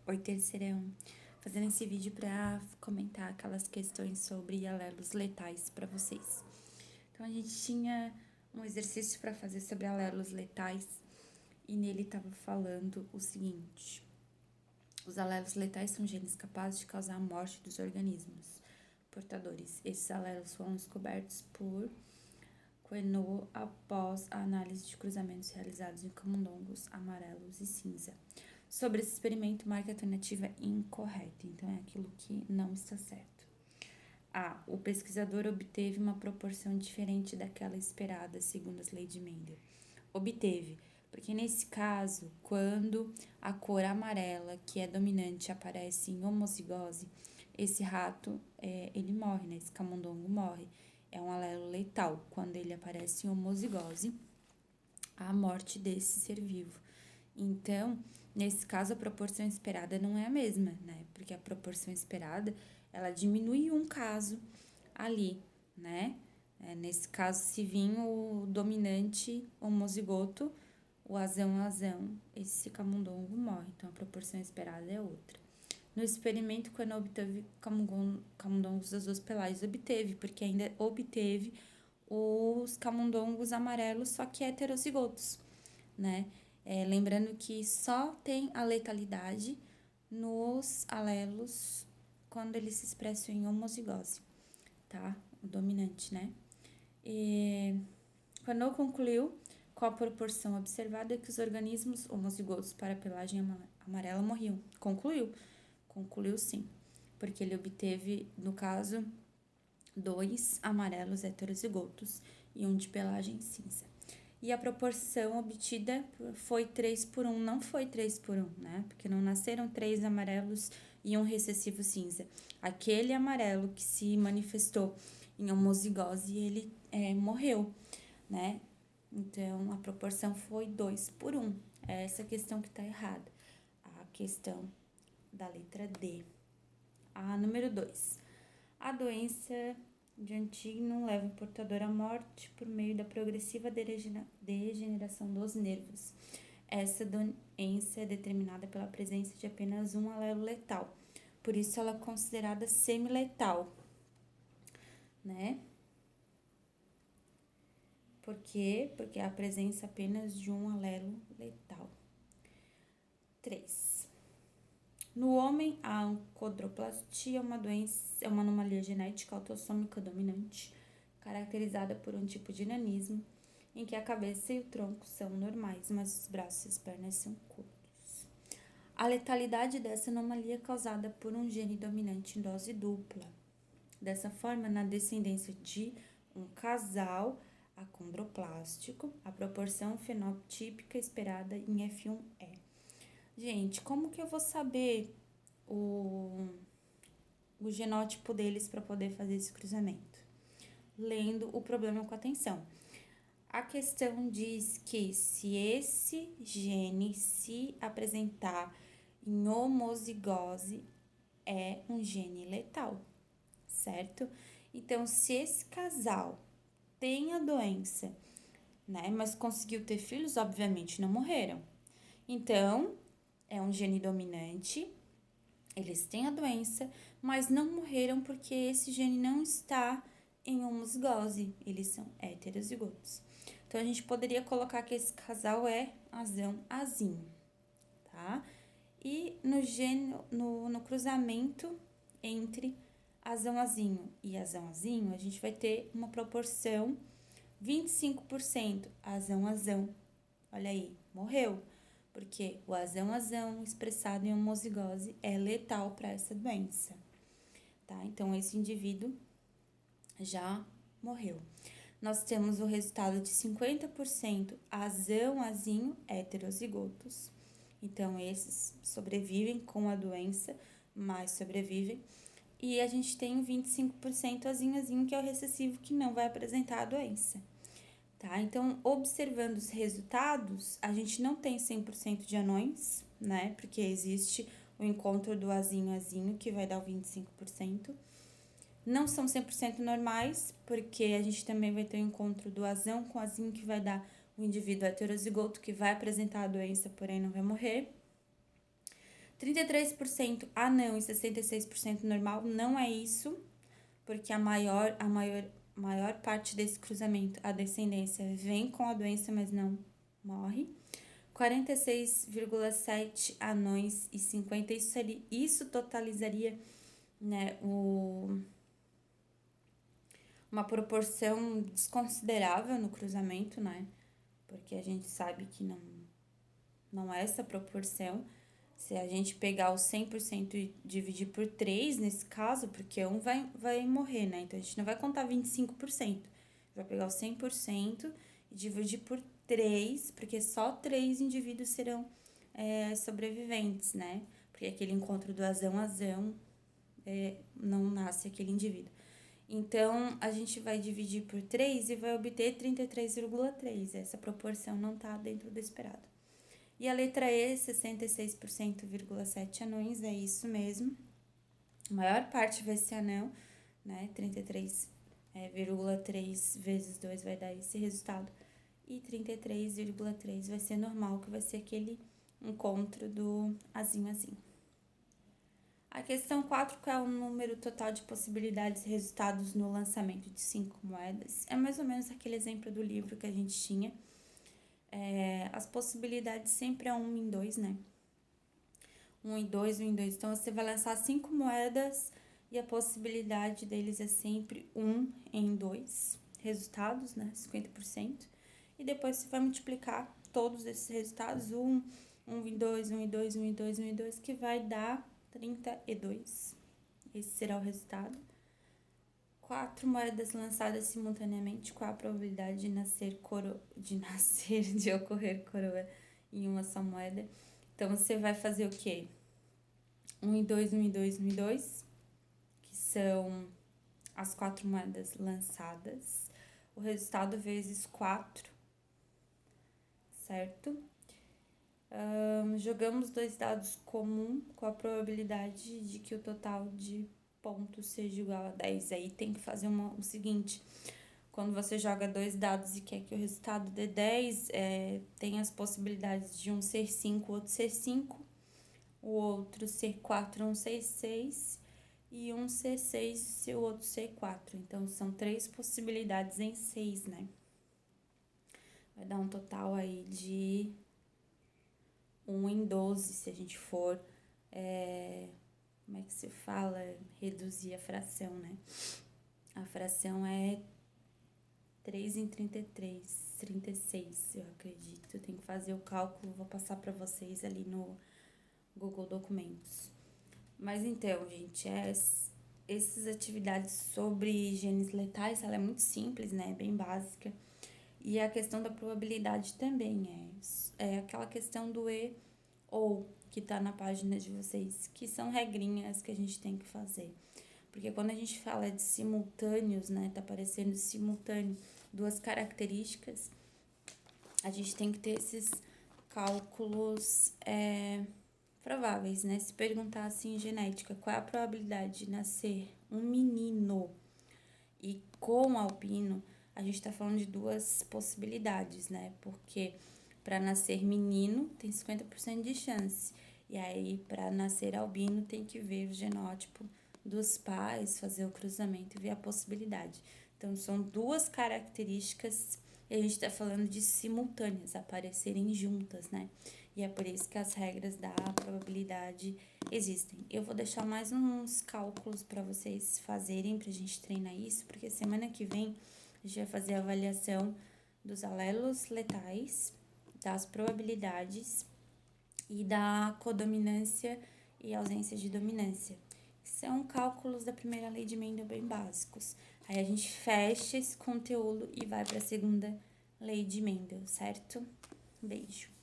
Oi, terceirão. Fazendo esse vídeo para comentar aquelas questões sobre alelos letais para vocês. Então, a gente tinha um exercício para fazer sobre alelos letais e nele estava falando o seguinte: os alelos letais são genes capazes de causar a morte dos organismos portadores. Esses alelos foram descobertos por Queneau após a análise de cruzamentos realizados em camundongos amarelos e cinza. Sobre esse experimento, marque a alternativa incorreta, então é aquilo que não está certo. A. O pesquisador obteve uma proporção diferente daquela esperada, segundo as leis de Mendel. Obteve, porque nesse caso, quando a cor amarela, que é dominante, aparece em homozigose, esse rato, ele morre, né? Esse camundongo morre. É um alelo letal. Quando ele aparece em homozigose, a morte desse ser vivo. Então, nesse caso, a proporção esperada não é a mesma, né? Porque a proporção esperada, ela diminui um caso ali, né? Nesse caso, se vir o dominante homozigoto, o azão, esse camundongo morre. Então, a proporção esperada é outra. No experimento, quando obteve camundongos das duas pelagens, obteve, porque ainda obteve os camundongos amarelos, só que heterozigotos, né? Lembrando que só tem a letalidade nos alelos quando eles se expressam em homozigose, tá? O dominante, né? Quando concluiu com a proporção observada que os organismos homozigotos para a pelagem amarela morriam. Concluiu sim, porque ele obteve, no caso, 2 amarelos heterozigotos e um de pelagem cinza. E a proporção obtida foi 3:1, não foi 3:1, né? Porque não nasceram 3 amarelos e um recessivo cinza. Aquele amarelo que se manifestou em homozigose, ele morreu, né? Então, a proporção foi 2:1. É essa questão que está errada. A questão da letra D. A número 2. A doença de Huntington leva o portador à morte por meio da progressiva degeneração dos nervos. Essa doença é determinada pela presença de apenas um alelo letal. Por isso, ela é considerada semiletal, né? Por quê? Porque há a presença apenas de um alelo letal. 3. No homem, a achondroplastia é uma anomalia genética autossômica dominante, caracterizada por um tipo de nanismo, em que a cabeça e o tronco são normais, mas os braços e as pernas são curtos. A letalidade dessa anomalia é causada por um gene dominante em dose dupla. Dessa forma, na descendência de um casal acondroplástico, a proporção fenotípica esperada em F1 é. Gente, como que eu vou saber o genótipo deles para poder fazer esse cruzamento? Lendo o problema com atenção. A questão diz que se esse gene se apresentar em homozigose, é um gene letal, certo? Então, se esse casal tem a doença, né, mas conseguiu ter filhos, obviamente não morreram. Então, é um gene dominante, eles têm a doença, mas não morreram porque esse gene não está em homozigose, eles são heterozigotos. Então, a gente poderia colocar que esse casal é azão-azinho, tá? E no cruzamento entre azão-azinho e azão-azinho, a gente vai ter uma proporção 25% azão-azão. Olha aí, morreu. Porque o azão-azão expressado em homozigose é letal para essa doença, tá? Então, esse indivíduo já morreu. Nós temos o resultado de 50% azão-azinho heterozigotos. Então, esses sobrevivem com a doença, mas sobrevivem. E a gente tem 25% azinho-azinho, que é o recessivo, que não vai apresentar a doença. Tá? Então, observando os resultados, a gente não tem 100% de anões, né? Porque existe o encontro do azinho-azinho, que vai dar o 25%. Não são 100% normais, porque a gente também vai ter o encontro do azão com azinho, que vai dar o indivíduo heterozigoto, que vai apresentar a doença, porém não vai morrer. 33% anão e 66% normal não é isso, porque a maior parte desse cruzamento, a descendência vem com a doença, mas não morre. 46,7 anões e 50, isso totalizaria, né, uma proporção desconsiderável no cruzamento, né? Porque a gente sabe que não é essa proporção. Se a gente pegar o 100% e dividir por 3, nesse caso, porque um vai morrer, né? Então, a gente não vai contar 25%. Vai pegar o 100% e dividir por 3, porque só 3 indivíduos serão sobreviventes, né? Porque aquele encontro do azão, não nasce aquele indivíduo. Então, a gente vai dividir por 3 e vai obter 33,3. Essa proporção não está dentro do esperado. E a letra E, 66,7 anões, é isso mesmo. A maior parte vai ser anão, né? 33,3 vezes 2 vai dar esse resultado. E 33,3 vai ser normal, que vai ser aquele encontro do azinho. A questão 4, qual é o número total de possibilidades e resultados no lançamento de 5 moedas? É mais ou menos aquele exemplo do livro que a gente tinha. As possibilidades sempre é 1 em 2, né? 1 em 2, 1 em 2. Então, você vai lançar 5 moedas e a possibilidade deles é sempre 1 em 2 resultados, né? 50%. E depois você vai multiplicar todos esses resultados, 1 em 2, 1 em 2, 1 em 2, 1 em 2, que vai dar 32. Esse será o resultado. 4 moedas lançadas simultaneamente, qual a probabilidade de ocorrer coroa em uma só moeda? Então, você vai fazer o quê? 1 em 2, 1 em 2, 1 em 2, que são as 4 moedas lançadas. O resultado vezes 4, certo? Jogamos 2 dados comum com a probabilidade de que o total de pontos seja igual a 10. Aí tem que fazer o seguinte: quando você joga 2 dados e quer que o resultado dê 10, tem as possibilidades de um ser 5, o outro ser 5, o outro ser 4, um ser 6, e um ser 6 e o outro ser 4. Então, são 3 possibilidades em 6, né? Vai dar um total aí de 1 em 12, se a gente for, como é que se fala? Reduzir a fração, né? A fração é 3 em 33, 36, eu acredito. Eu tenho que fazer o cálculo, vou passar para vocês ali no Google Documentos. Mas então, gente, essas atividades sobre genes letais, ela é muito simples, né? Bem básica. E a questão da probabilidade também é aquela questão do e ou que tá na página de vocês, que são regrinhas que a gente tem que fazer. Porque quando a gente fala de simultâneos, né? Tá aparecendo simultâneo, 2 características, a gente tem que ter esses cálculos prováveis, né? Se perguntar assim em genética, qual é a probabilidade de nascer um menino e com albino, a gente tá falando de 2 possibilidades, né? Porque para nascer menino tem 50% de chance. E aí, para nascer albino, tem que ver o genótipo dos pais, fazer o cruzamento e ver a possibilidade. Então, são 2 características e a gente tá falando de simultâneas, aparecerem juntas, né? E é por isso que as regras da probabilidade existem. Eu vou deixar mais uns cálculos para vocês fazerem, pra gente treinar isso, porque semana que vem a gente vai fazer a avaliação dos alelos letais, das probabilidades e da codominância e ausência de dominância. São cálculos da primeira lei de Mendel bem básicos. Aí a gente fecha esse conteúdo e vai para a segunda lei de Mendel, certo? Beijo.